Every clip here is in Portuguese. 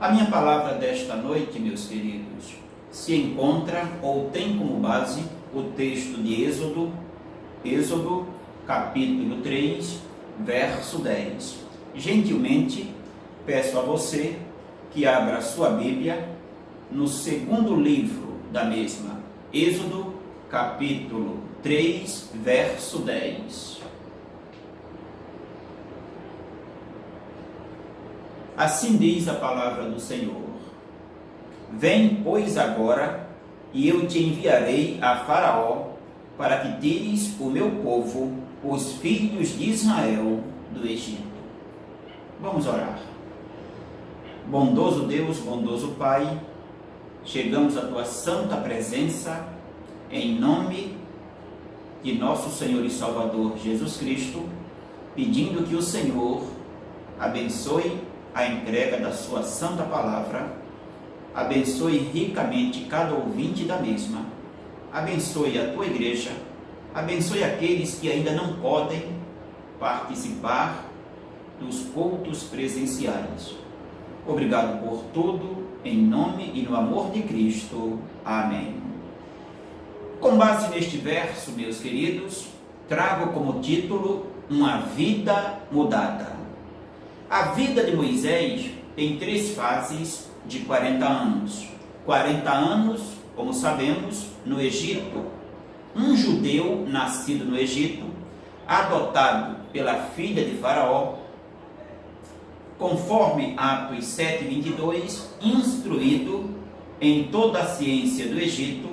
A minha palavra desta noite, meus queridos, se encontra ou tem como base o texto de Êxodo, capítulo 3, verso 10. Gentilmente, peço a você que abra sua Bíblia no segundo livro da mesma, Êxodo, capítulo 3, verso 10. Assim diz a palavra do Senhor: Vem, pois, agora, e eu te enviarei a Faraó, para que tires o meu povo, os filhos de Israel, do Egito. Vamos orar. Bondoso Deus, bondoso Pai, chegamos à tua santa presença, em nome de nosso Senhor e Salvador Jesus Cristo, pedindo que o Senhor abençoe a entrega da sua santa palavra, abençoe ricamente cada ouvinte da mesma, abençoe a tua igreja, abençoe aqueles que ainda não podem participar dos cultos presenciais. Obrigado por tudo, em nome e no amor de Cristo. Amém. Com base neste verso, meus queridos, trago como título Uma Vida Mudada. A vida de Moisés tem 3 fases de 40 anos. 40 anos, como sabemos, no Egito. Um judeu nascido no Egito, adotado pela filha de Faraó, conforme Atos 7:22, instruído em toda a ciência do Egito.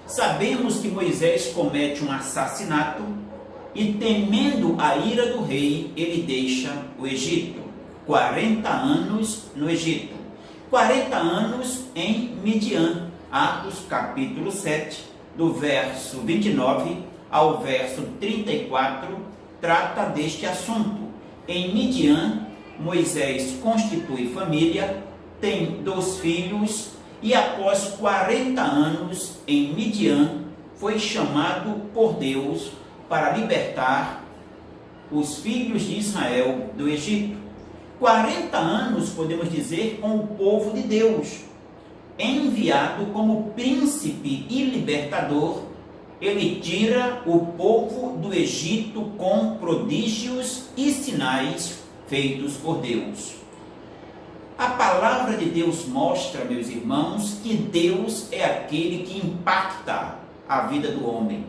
Sabemos que Moisés comete um assassinato e, temendo a ira do rei, ele deixa o Egito. 40 anos no Egito, 40 anos em Midian. Atos capítulo 7, do verso 29 ao verso 34, trata deste assunto. Em Midian, Moisés constitui família, tem 2 filhos e após 40 anos em Midian, foi chamado por Deus para libertar os filhos de Israel do Egito. 40 anos, podemos dizer, com o povo de Deus. Enviado como príncipe e libertador, ele tira o povo do Egito com prodígios e sinais feitos por Deus. A palavra de Deus mostra, meus irmãos, que Deus é aquele que impacta a vida do homem.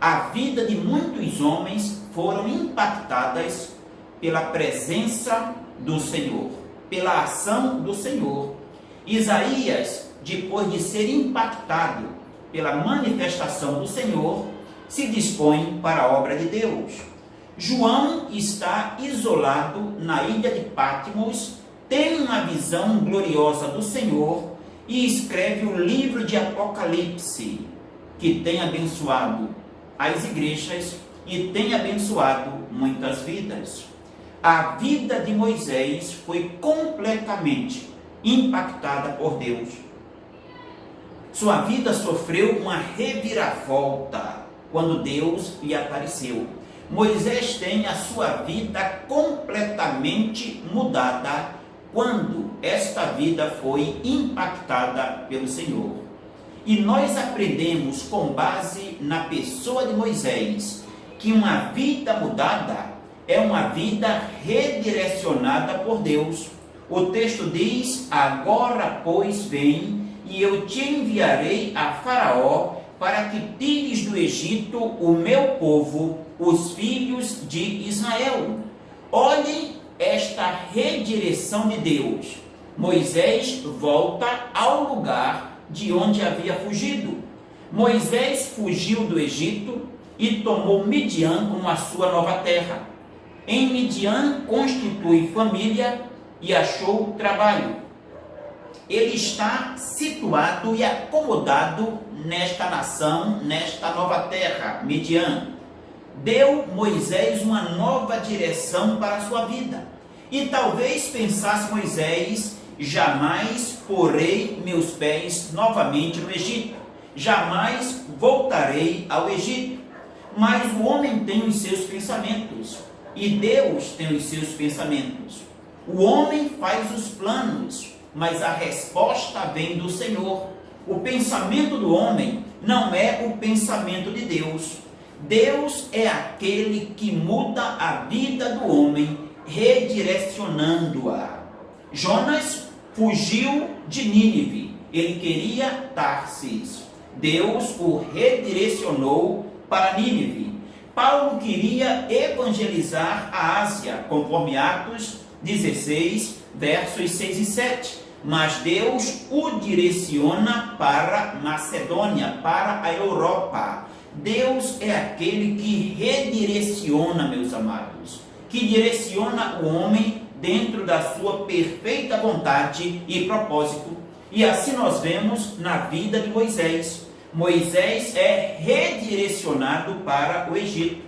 A vida de muitos homens foram impactadas pela presença do Senhor, pela ação do Senhor. Isaías, depois de ser impactado pela manifestação do Senhor, se dispõe para a obra de Deus. João está isolado na ilha de Patmos, tem uma visão gloriosa do Senhor e escreve o livro de Apocalipse, que tem abençoado as igrejas e tem abençoado muitas vidas. A vida de Moisés foi completamente impactada por Deus. Sua vida sofreu uma reviravolta quando Deus lhe apareceu. Moisés tem a sua vida completamente mudada quando esta vida foi impactada pelo Senhor. E nós aprendemos com base na pessoa de Moisés que uma vida mudada é uma vida redirecionada por Deus. O texto diz: Agora, pois, vem, e eu te enviarei a Faraó, para que tires do Egito o meu povo, os filhos de Israel. Olhem esta redireção de Deus. Moisés volta ao lugar de onde havia fugido. Moisés fugiu do Egito e tomou Midian como a sua nova terra. Em Midian, constitui família e achou trabalho. Ele está situado e acomodado nesta nação, nesta nova terra, Midian. Deu Moisés uma nova direção para a sua vida. E talvez pensasse Moisés: jamais porei meus pés novamente no Egito, jamais voltarei ao Egito. Mas o homem tem os seus pensamentos e Deus tem os seus pensamentos. O homem faz os planos, mas a resposta vem do Senhor. O pensamento do homem não é o pensamento de Deus. Deus é aquele que muda a vida do homem, redirecionando-a. Jonas fugiu de Nínive, ele queria Tarsis. Deus o redirecionou para Nínive. Paulo queria evangelizar a Ásia, conforme Atos 16, versos 6 e 7. Mas Deus o direciona para Macedônia, para a Europa. Deus é aquele que redireciona, meus amados, que direciona o homem dentro da sua perfeita vontade e propósito. E assim nós vemos na vida de Moisés. Moisés é redirecionado para o Egito.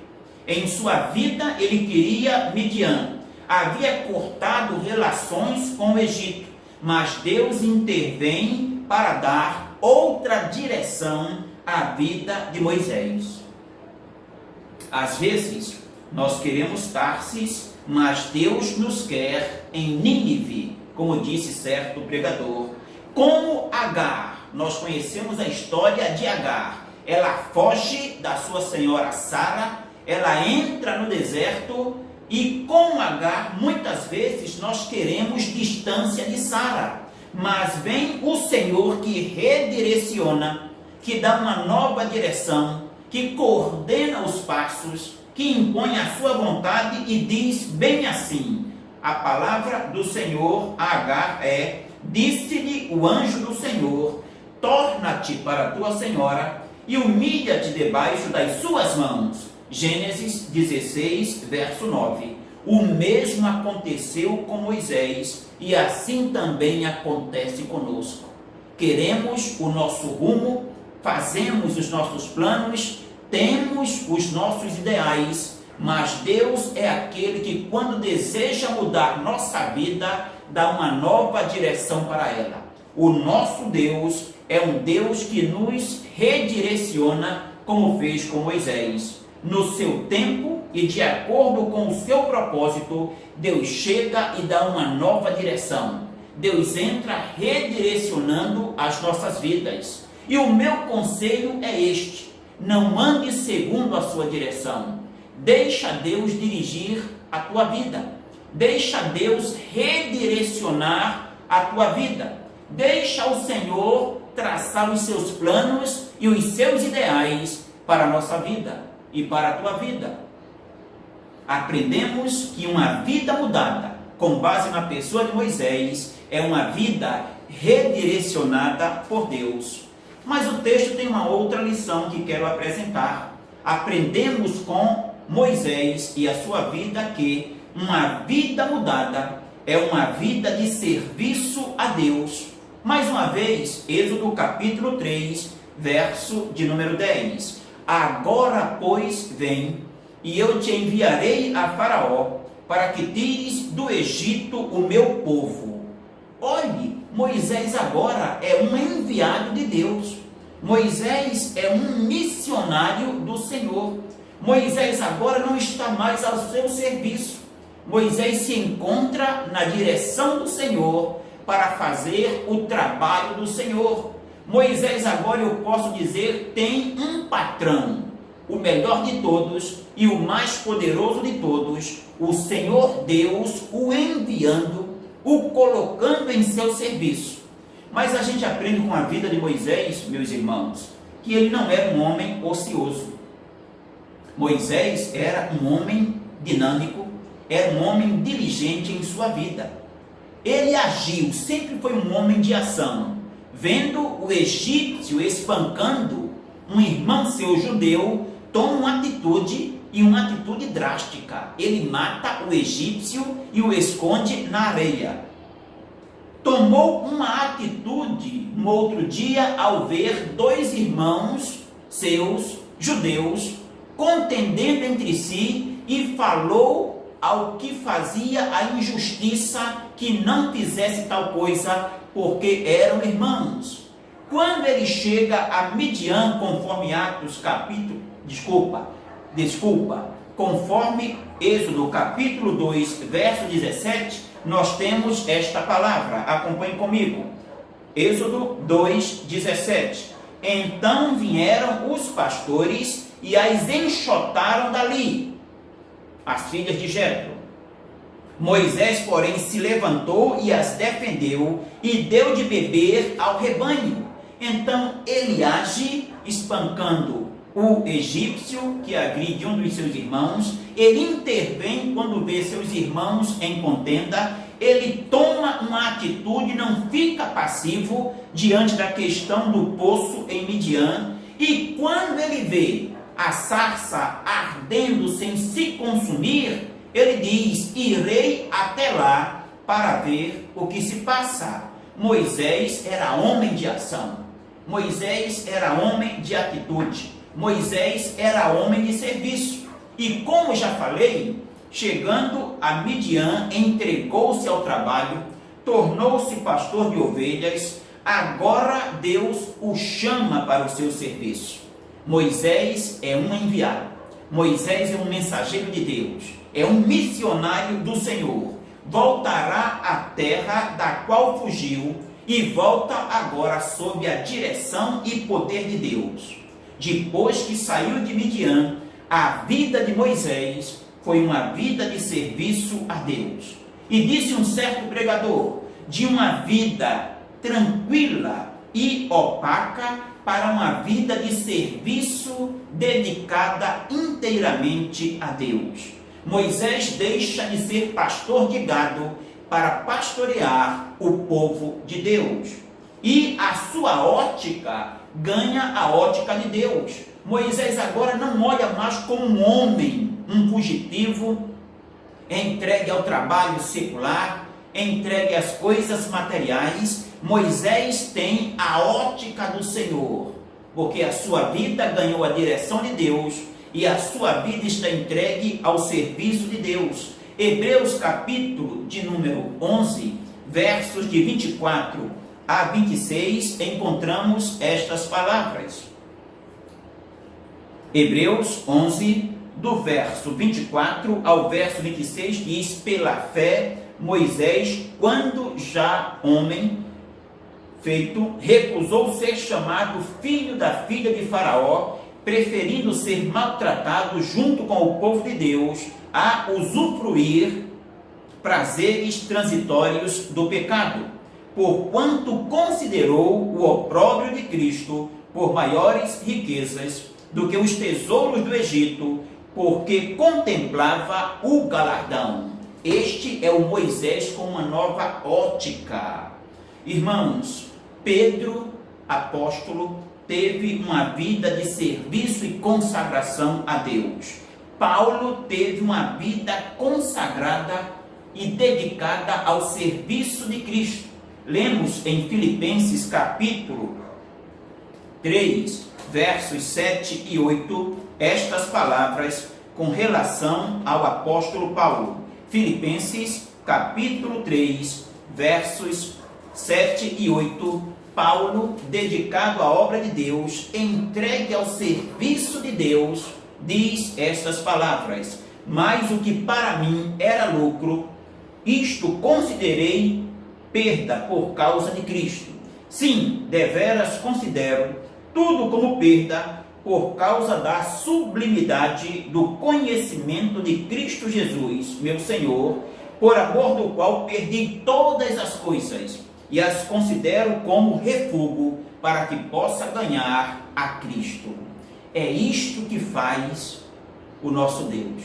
Em sua vida ele queria Midian, havia cortado relações com o Egito, mas Deus intervém para dar outra direção à vida de Moisés. Às vezes nós queremos Tarsis, mas Deus nos quer em Nínive, como disse certo pregador. Como Agar, nós conhecemos a história de Agar. Ela foge da sua senhora Sara, ela entra no deserto e com Agar, muitas vezes nós queremos distância de Sara. Mas vem o Senhor que redireciona, que dá uma nova direção, que coordena os passos, que impõe a sua vontade e diz bem assim. A palavra do Senhor a Agar é: disse-lhe o anjo do Senhor, torna-te para a tua senhora e humilha-te debaixo das suas mãos. Gênesis 16, verso 9. O mesmo aconteceu com Moisés e assim também acontece conosco. Queremos o nosso rumo, fazemos os nossos planos, temos os nossos ideais, mas Deus é aquele que, quando deseja mudar nossa vida, dá uma nova direção para ela. O nosso Deus é um Deus que nos redireciona, como fez com Moisés. No seu tempo e de acordo com o seu propósito, Deus chega e dá uma nova direção. Deus entra redirecionando as nossas vidas. E o meu conselho é este: não ande segundo a sua direção. Deixa Deus dirigir a tua vida. Deixa Deus redirecionar a tua vida. Deixa o Senhor traçar os seus planos e os seus ideais para a nossa vida e para a tua vida. Aprendemos que uma vida mudada, com base na pessoa de Moisés, é uma vida redirecionada por Deus. Mas o texto tem uma outra lição que quero apresentar. Aprendemos com Moisés e a sua vida que uma vida mudada é uma vida de serviço a Deus. Mais uma vez, Êxodo capítulo 3, verso de número 10. Agora, pois, vem, e eu te enviarei a Faraó, para que tires do Egito o meu povo. Olhe, Moisés agora é um enviado de Deus. Moisés é um missionário do Senhor. Moisés agora não está mais ao seu serviço. Moisés se encontra na direção do Senhor para fazer o trabalho do Senhor. Moisés agora, eu posso dizer, tem um patrão, o melhor de todos e o mais poderoso de todos, o Senhor Deus, o enviando, o colocando em seu serviço. Mas a gente aprende com a vida de Moisés, meus irmãos, que ele não era um homem ocioso. Moisés era um homem dinâmico, era um homem diligente em sua vida. Ele agiu, sempre foi um homem de ação. Vendo o egípcio espancando um irmão seu judeu, toma uma atitude, e uma atitude drástica. Ele mata o egípcio e o esconde na areia. Tomou uma atitude no outro dia ao ver dois irmãos seus, judeus, contendendo entre si, e falou ao que fazia a injustiça que não fizesse tal coisa, porque eram irmãos. Quando ele chega a Midian, conforme Atos capítulo, conforme Êxodo capítulo 2, verso 17, nós temos esta palavra. Acompanhe comigo. Êxodo 2:17. Então vieram os pastores e as enxotaram dali, as filhas de Jetro. Moisés, porém, se levantou e as defendeu e deu de beber ao rebanho. Então ele age espancando o egípcio que agride um dos seus irmãos. Ele intervém quando vê seus irmãos em contenda. Ele toma uma atitude, não fica passivo diante da questão do poço em Midian. E quando ele vê a sarça ardendo sem se consumir, ele diz: irei até lá para ver o que se passa. Moisés era homem de ação. Moisés era homem de atitude. Moisés era homem de serviço. E como já falei, chegando a Midian, entregou-se ao trabalho, tornou-se pastor de ovelhas. Agora Deus o chama para o seu serviço. Moisés é um enviado. Moisés é um mensageiro de Deus. É um missionário do Senhor. Voltará à terra da qual fugiu e volta agora sob a direção e poder de Deus. Depois que saiu de Midian, a vida de Moisés foi uma vida de serviço a Deus. E disse um certo pregador: de uma vida tranquila e opaca para uma vida de serviço dedicada inteiramente a Deus. Moisés deixa de ser pastor de gado para pastorear o povo de Deus. E a sua ótica ganha a ótica de Deus. Moisés agora não olha mais como um homem, um fugitivo, entregue ao trabalho secular, entregue às coisas materiais. Moisés tem a ótica do Senhor, porque a sua vida ganhou a direção de Deus e a sua vida está entregue ao serviço de Deus. Hebreus capítulo de número 11, versos de 24 a 26, encontramos estas palavras. Hebreus 11, do verso 24 ao verso 26, diz: pela fé, Moisés, quando já homem feito, recusou ser chamado filho da filha de Faraó, preferindo ser maltratado junto com o povo de Deus a usufruir prazeres transitórios do pecado, porquanto considerou o opróbrio de Cristo por maiores riquezas do que os tesouros do Egito, porque contemplava o galardão. Este é o Moisés com uma nova ótica. Irmãos, Pedro, apóstolo, teve uma vida de serviço e consagração a Deus. Paulo teve uma vida consagrada e dedicada ao serviço de Cristo. Lemos em Filipenses capítulo 3, versos 7 e 8, estas palavras com relação ao apóstolo Paulo. Filipenses capítulo 3, versos 7 e 8, Paulo, dedicado à obra de Deus, entregue ao serviço de Deus, diz estas palavras: mas o que para mim era lucro, isto considerei perda por causa de Cristo. Sim, deveras considero tudo como perda por causa da sublimidade do conhecimento de Cristo Jesus, meu Senhor, por amor do qual perdi todas as coisas e as considero como refúgio para que possa ganhar a Cristo. É isto que faz o nosso Deus.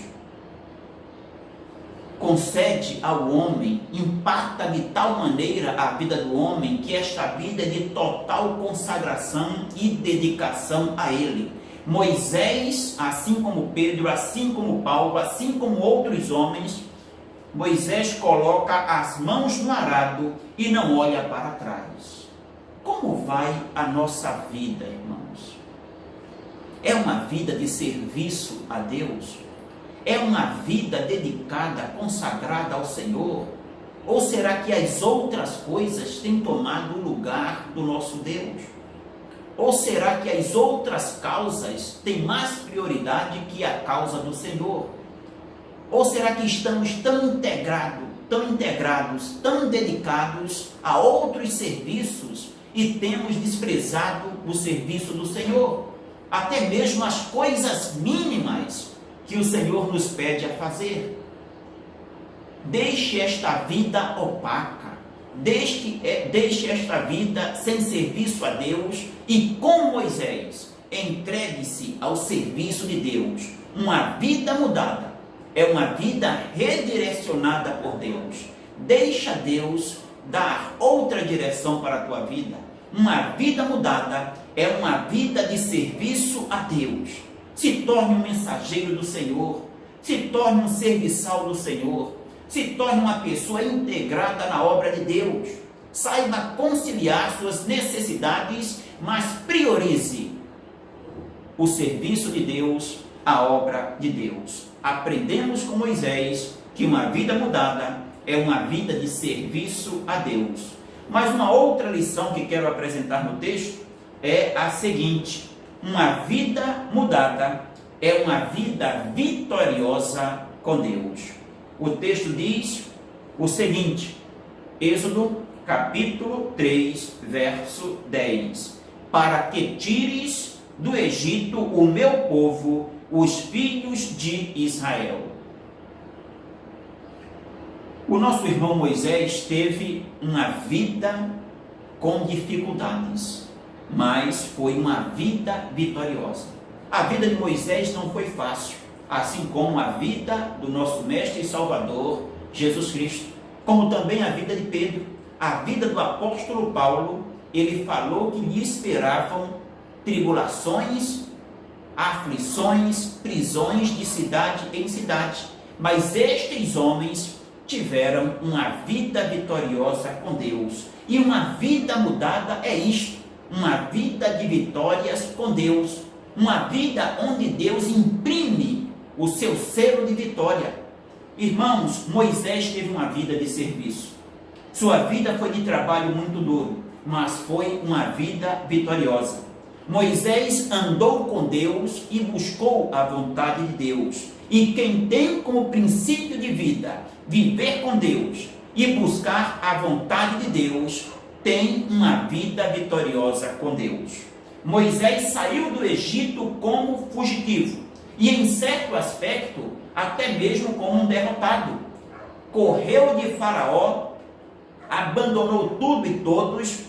Concede ao homem, impacta de tal maneira a vida do homem, que esta vida é de total consagração e dedicação a Ele. Moisés, assim como Pedro, assim como Paulo, assim como outros homens, Moisés coloca as mãos no arado e não olha para trás. Como vai a nossa vida, irmãos? É uma vida de serviço a Deus? É uma vida dedicada, consagrada ao Senhor? Ou será que as outras coisas têm tomado o lugar do nosso Deus? Ou será que as outras causas têm mais prioridade que a causa do Senhor? Ou será que estamos tão integrados tão integrados, tão dedicados a outros serviços e temos desprezado o serviço do Senhor, até mesmo as coisas mínimas que o Senhor nos pede a fazer. Deixe esta vida opaca, deixe esta vida sem serviço a Deus e, como Moisés, entregue-se ao serviço de Deus. Uma vida mudada é uma vida redirecionada por Deus. Deixa Deus dar outra direção para a tua vida. Uma vida mudada é uma vida de serviço a Deus. Se torne um mensageiro do Senhor, se torne um serviçal do Senhor, se torne uma pessoa integrada na obra de Deus. Saiba conciliar suas necessidades, mas priorize o serviço de Deus, a obra de Deus. Aprendemos com Moisés que uma vida mudada é uma vida de serviço a Deus. Mas uma outra lição que quero apresentar no texto é a seguinte: uma vida mudada é uma vida vitoriosa com Deus. O texto diz o seguinte, Êxodo capítulo 3, verso 10: para que tires do Egito o meu povo, os filhos de Israel. O nosso irmão Moisés teve uma vida com dificuldades, mas foi uma vida vitoriosa. A vida de Moisés não foi fácil, assim como a vida do nosso mestre e salvador Jesus Cristo, como também a vida de Pedro, a vida do apóstolo Paulo. Ele falou que lhe esperavam tribulações, aflições, prisões de cidade em cidade, mas estes homens tiveram uma vida vitoriosa com Deus. E uma vida mudada é isto, uma vida de vitórias com Deus, uma vida onde Deus imprime o seu selo de vitória. Irmãos, Moisés teve uma vida de serviço. Sua vida foi de trabalho muito duro, mas foi uma vida vitoriosa. Moisés andou com Deus e buscou a vontade de Deus. E quem tem como princípio de vida viver com Deus e buscar a vontade de Deus, tem uma vida vitoriosa com Deus. Moisés saiu do Egito como fugitivo e, em certo aspecto, até mesmo como um derrotado. Correu de Faraó, abandonou tudo e todos,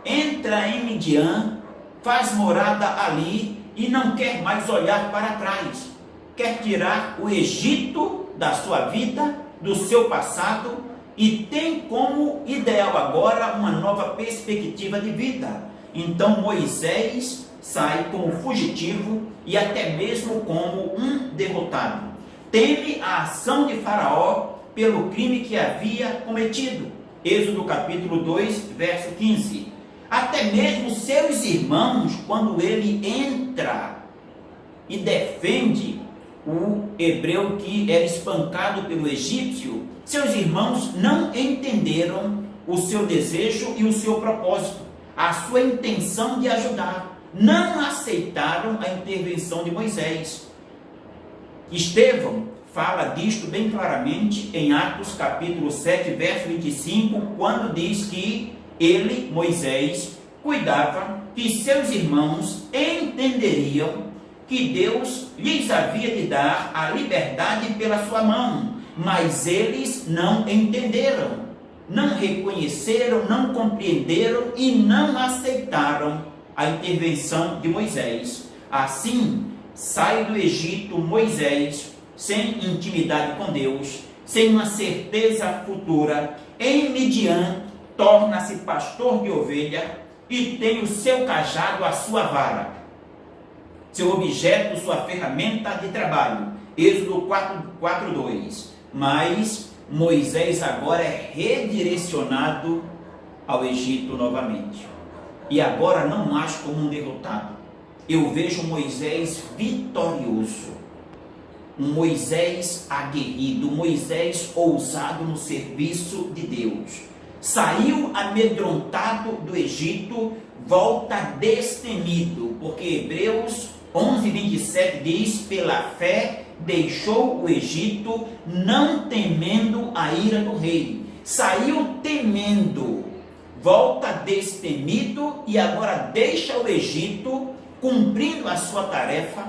entra em Midian, faz morada ali e não quer mais olhar para trás. Quer tirar o Egito da sua vida, do seu passado, e tem como ideal agora uma nova perspectiva de vida. Então Moisés sai como fugitivo e até mesmo como um derrotado. Teme a ação de Faraó pelo crime que havia cometido. Êxodo capítulo 2, verso 15. Até mesmo seus irmãos, quando ele entra e defende o hebreu que era espancado pelo egípcio, seus irmãos não entenderam o seu desejo e o seu propósito, a sua intenção de ajudar. Não aceitaram a intervenção de Moisés. Estevão fala disto bem claramente em Atos capítulo 7, verso 25, quando diz que ele, Moisés, cuidava que seus irmãos entenderiam que Deus lhes havia de dar a liberdade pela sua mão, mas eles não entenderam, não reconheceram, não compreenderam e não aceitaram a intervenção de Moisés. Assim, sai do Egito Moisés sem intimidade com Deus, sem uma certeza futura. Em Midian, torna-se pastor de ovelha e tem o seu cajado, a sua vara, seu objeto, sua ferramenta de trabalho. Êxodo 4:2. Mas Moisés agora é redirecionado ao Egito novamente. E agora não mais como um derrotado. Eu vejo Moisés vitorioso, um Moisés aguerrido, um Moisés ousado no serviço de Deus. Saiu amedrontado do Egito, volta destemido, porque Hebreus 11:27 diz: pela fé deixou o Egito, não temendo a ira do rei. Saiu temendo, volta destemido e agora deixa o Egito, cumprindo a sua tarefa,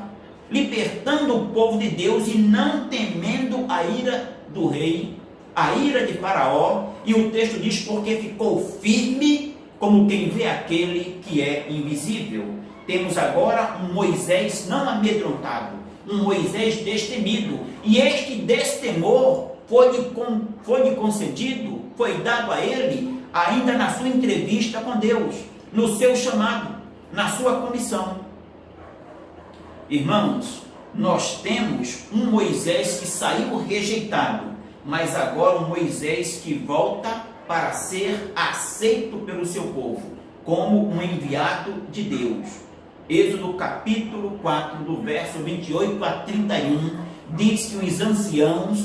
libertando o povo de Deus e não temendo a ira do rei, a ira de Faraó. E o texto diz: porque ficou firme como quem vê aquele que é invisível. Temos agora um Moisés não amedrontado, um Moisés destemido, e este destemor foi-lhe concedido, foi dado a ele ainda na sua entrevista com Deus, no seu chamado, na sua comissão. Irmãos, nós temos um Moisés que saiu rejeitado, mas agora um Moisés que volta para ser aceito pelo seu povo, como um enviado de Deus. Êxodo capítulo 4, do verso 28 a 31, diz que os anciãos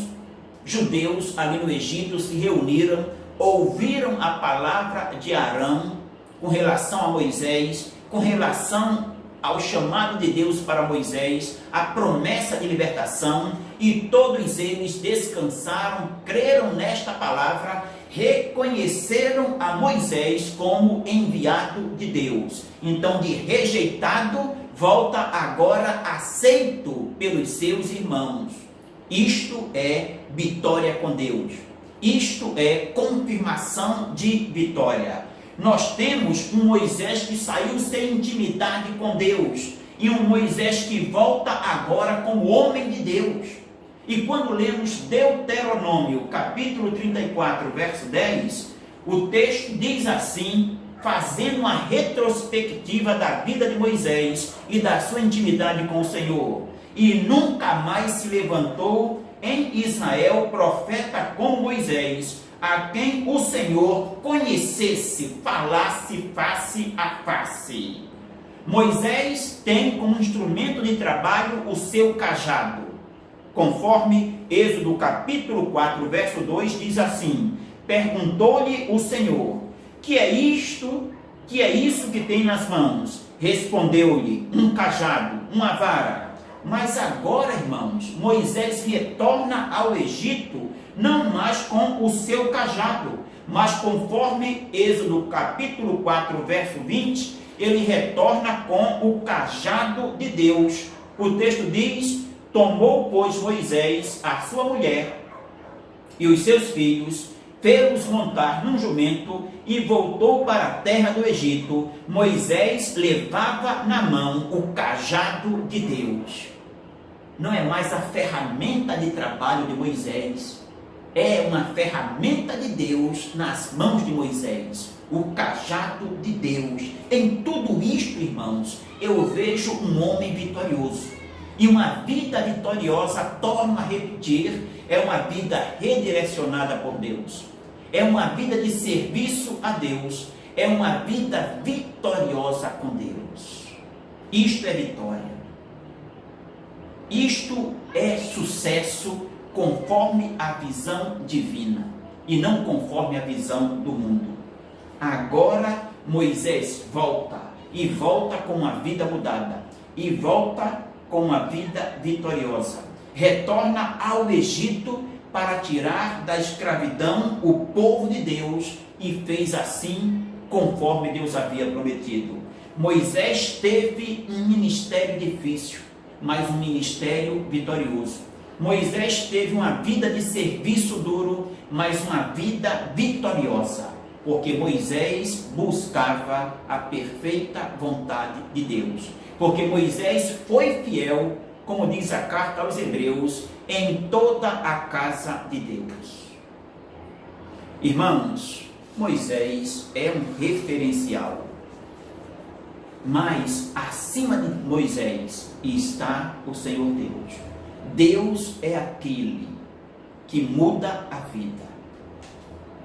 judeus ali no Egito se reuniram, ouviram a palavra de Arão com relação a Moisés, com relação ao chamado de Deus para Moisés, a promessa de libertação, e todos eles descansaram, creram nesta palavra, reconheceram a Moisés como enviado de Deus. Então, de rejeitado, volta agora aceito pelos seus irmãos. Isto é vitória com Deus. Isto é confirmação de vitória. Nós temos um Moisés que saiu sem intimidade com Deus, e um Moisés que volta agora como homem de Deus. E quando lemos Deuteronômio, capítulo 34, verso 10, o texto diz assim, fazendo uma retrospectiva da vida de Moisés e da sua intimidade com o Senhor: e nunca mais se levantou em Israel profeta como Moisés, a quem o Senhor conhecesse, falasse face a face. Moisés tem como instrumento de trabalho o seu cajado. Conforme Êxodo capítulo 4, verso 2, diz assim: perguntou-lhe o Senhor: que é isto? Que é isso que tem nas mãos? Respondeu-lhe: um cajado, uma vara. Mas agora, irmãos, Moisés retorna ao Egito, não mais com o seu cajado, mas conforme Êxodo capítulo 4, verso 20, ele retorna com o cajado de Deus. O texto diz: tomou, pois, Moisés a sua mulher e os seus filhos, fez-os montar num jumento e voltou para a terra do Egito. Moisés levava na mão o cajado de Deus. Não é mais a ferramenta de trabalho de Moisés, é uma ferramenta de Deus nas mãos de Moisés, o cajado de Deus. Em tudo isto, irmãos, eu vejo um homem vitorioso. E uma vida vitoriosa, torna a repetir, é uma vida redirecionada por Deus. É uma vida de serviço a Deus. É uma vida vitoriosa com Deus. Isto é vitória. Isto é sucesso conforme a visão divina e não conforme a visão do mundo. Agora Moisés volta, e volta com uma vida mudada, e volta com uma vida vitoriosa. Retorna ao Egito para tirar da escravidão o povo de Deus, e fez assim conforme Deus havia prometido. Moisés teve um ministério difícil, mas um ministério vitorioso. Moisés teve uma vida de serviço duro, mas uma vida vitoriosa, porque Moisés buscava a perfeita vontade de Deus. Porque Moisés foi fiel, como diz a carta aos Hebreus, em toda a casa de Deus. Irmãos, Moisés é um referencial. Mas acima de Moisés está o Senhor Deus. Deus é aquele que muda a vida.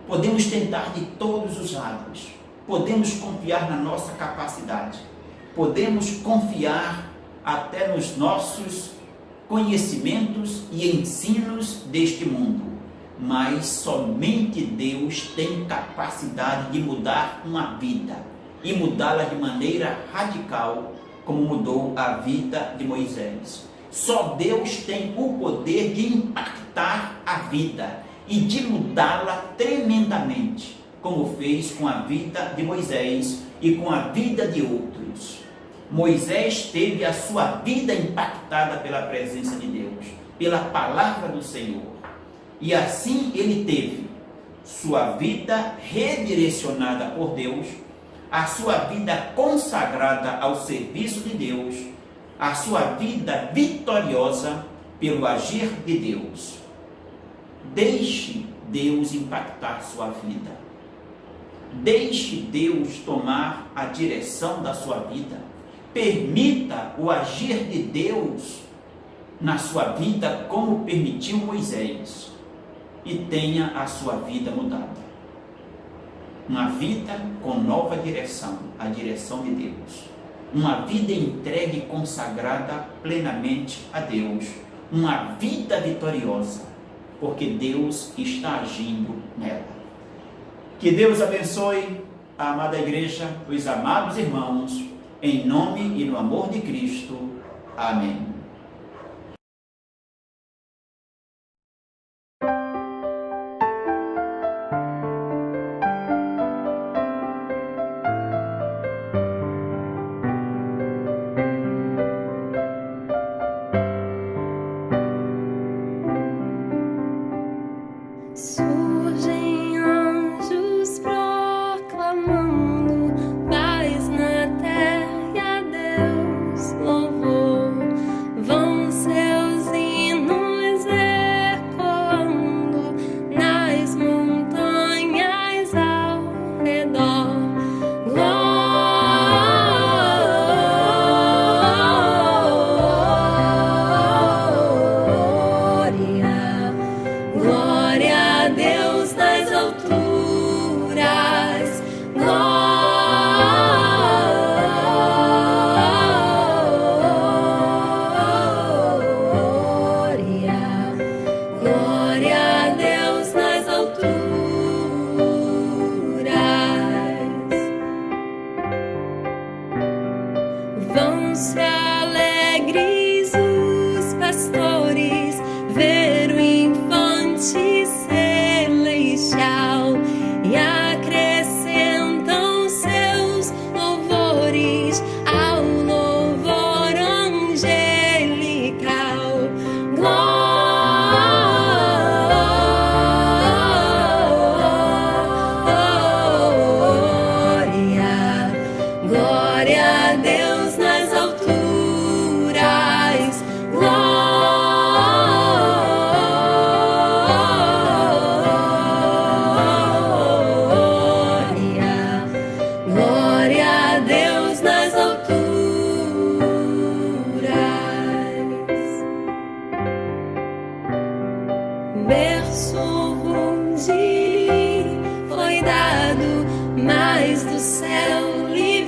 Podemos tentar de todos os lados. Podemos confiar na nossa capacidade. Podemos confiar até nos nossos conhecimentos e ensinos deste mundo. Mas somente Deus tem capacidade de mudar uma vida e mudá-la de maneira radical, como mudou a vida de Moisés. Só Deus tem o poder de impactar a vida e de mudá-la tremendamente, como fez com a vida de Moisés e com a vida de outros. Moisés teve a sua vida impactada pela presença de Deus, pela palavra do Senhor. E assim ele teve sua vida redirecionada por Deus, a sua vida consagrada ao serviço de Deus, a sua vida vitoriosa pelo agir de Deus. Deixe Deus impactar sua vida. Deixe Deus tomar a direção da sua vida. Permita o agir de Deus na sua vida como permitiu Moisés. E tenha a sua vida mudada. Uma vida com nova direção, a direção de Deus. Uma vida entregue e consagrada plenamente a Deus. Uma vida vitoriosa, porque Deus está agindo nela. Que Deus abençoe a amada igreja, os amados irmãos, em nome e no amor de Cristo. Amém. Surgem anjos proclamando paz na terra e a Deus louvor. Vão seus hinos ecoando nas montanhas ao redor. Glória, glória a Deus nas alturas, glória, glória a Deus nas alturas. Vão-se alegres os pastores ver o infante celestial e acrescentam seus louvores ao louvor angelical. Glória, glória a Deus nas alturas. Glória, glória a Deus nas alturas. Berço rude foi dado, mas do céu lhe